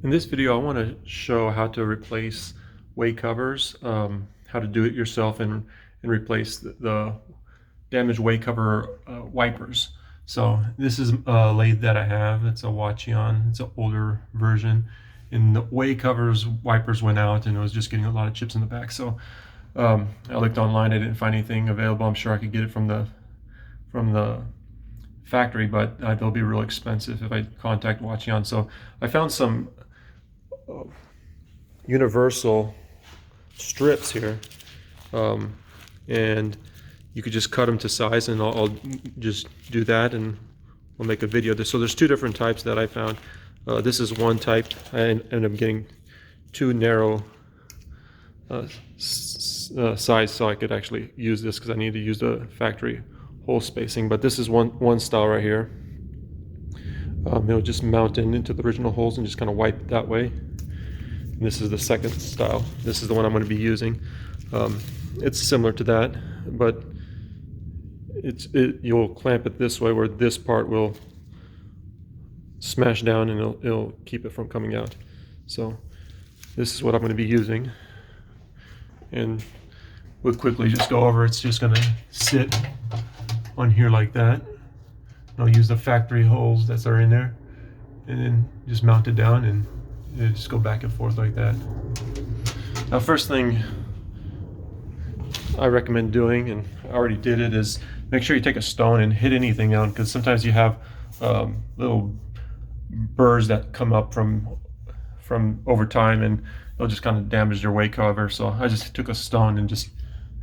In this video, I want to show how to replace way covers, how to do it yourself and replace the damaged way cover wipers. So this is a lathe that I have. It's a Wachion. It's an older version. And the way covers wipers went out and it was just getting a lot of chips in the back. So I looked online. I didn't find anything available. I'm sure I could get it from the factory, but they'll be real expensive if I contact Wachion. So I found some universal strips here, and you could just cut them to size, and I'll just do that and we'll make a video. So there's two different types that I found. This is one type. I ended up getting too narrow size, so I could actually use this because I need to use the factory hole spacing. But this is one style right here. It'll just mount into the original holes and just kind of wipe it that way. And this is the second style. This is the one I'm going to be using. It's similar to that, but you'll clamp it this way where this part will smash down and it'll keep it from coming out. So this is what I'm going to be using, and we'll quickly just go over. It's just going to sit on here like that. I'll use the factory holes that are in there and then just mount it down and just go back and forth like that. Now, first thing I recommend doing, and I already did it, is make sure you take a stone and hit anything down, because sometimes you have little burrs that come up from over time and they'll just kind of damage your way cover. So I just took a stone and just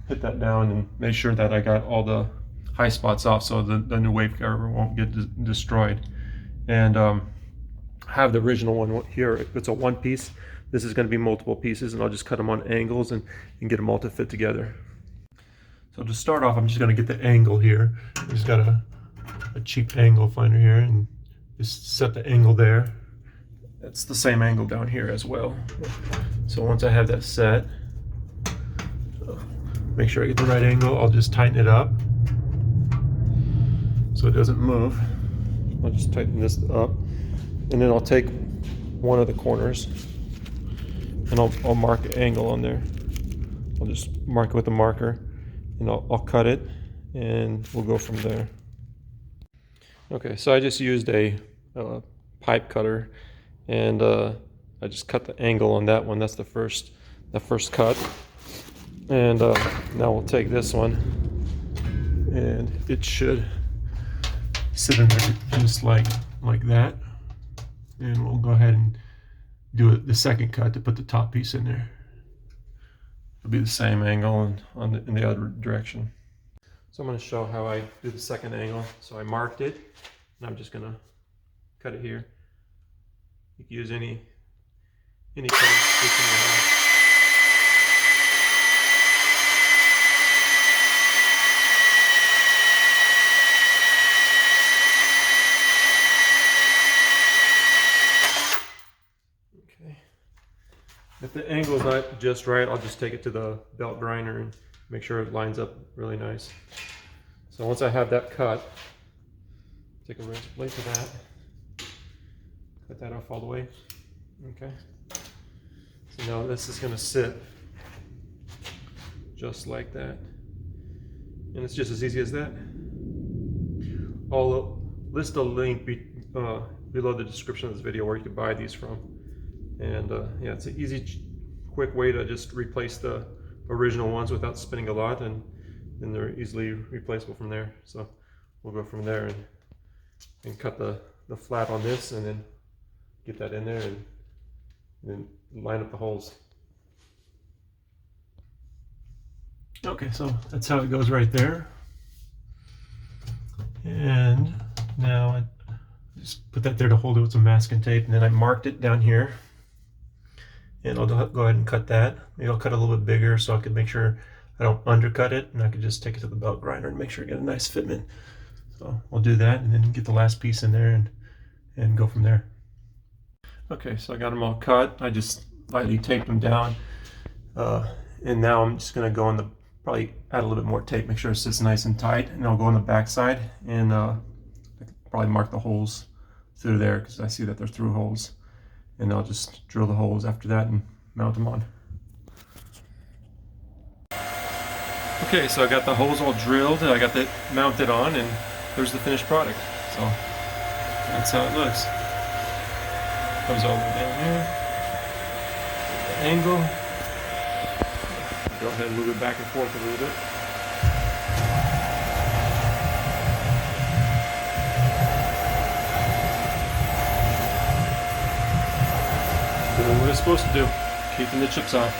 hit that down and made sure that I got all the high spots off so the new wave cover won't get destroyed. And have the original one here. It's a one piece. This is going to be multiple pieces, and I'll just cut them on angles and get them all to fit together. So to start off, I'm just going to get the angle here. I just got a cheap angle finder here and just set the angle there. That's the same angle down here as well. So once I have that set, make sure I get the right angle. I'll just tighten it up so it doesn't move. I'll just tighten this up, and then I'll take one of the corners and I'll mark an angle on there. I'll just mark it with a marker, and I'll cut it, and we'll go from there. Okay, so I just used a pipe cutter, and I just cut the angle on that one. That's the first cut. And now we'll take this one, and it should sit in there just like that, and we'll go ahead and do the second cut to put the top piece in there. It'll be the same angle in the other direction. So I'm going to show how I do the second angle. So I marked it, and I'm just going to cut it here. You can use any cutting stick in your hand. If the angle is not just right, I'll just take it to the belt grinder and make sure it lines up really nice. So once I have that cut, take a razor blade for that. Cut that off all the way. Okay. So now this is going to sit just like that. And it's just as easy as that. I'll list a link below the description of this video where you can buy these from. And yeah, it's an easy, quick way to just replace the original ones without spinning a lot, and then they're easily replaceable from there. So we'll go from there and cut the flat on this, and then get that in there, and then line up the holes. Okay, so that's how it goes right there. And now I just put that there to hold it with some masking tape, and then I marked it down here. And I'll go ahead and cut that. Maybe I'll cut a little bit bigger so I can make sure I don't undercut it, and I can just take it to the belt grinder and make sure I get a nice fitment. So I'll do that, and then get the last piece in there and go from there. Okay, so I got them all cut. I just lightly taped them down. And now I'm just gonna go on probably add a little bit more tape, make sure it sits nice and tight, and I'll go on the back side and probably mark the holes through there, because I see that they're through holes. and I'll just drill the holes after that and mount them on. Okay, so I got the holes all drilled, I got that mounted on, and there's the finished product. So that's how it looks. Comes all the way down here. The angle. Go ahead and move it back and forth a little bit. Doing what it's supposed to do, keeping the chips out.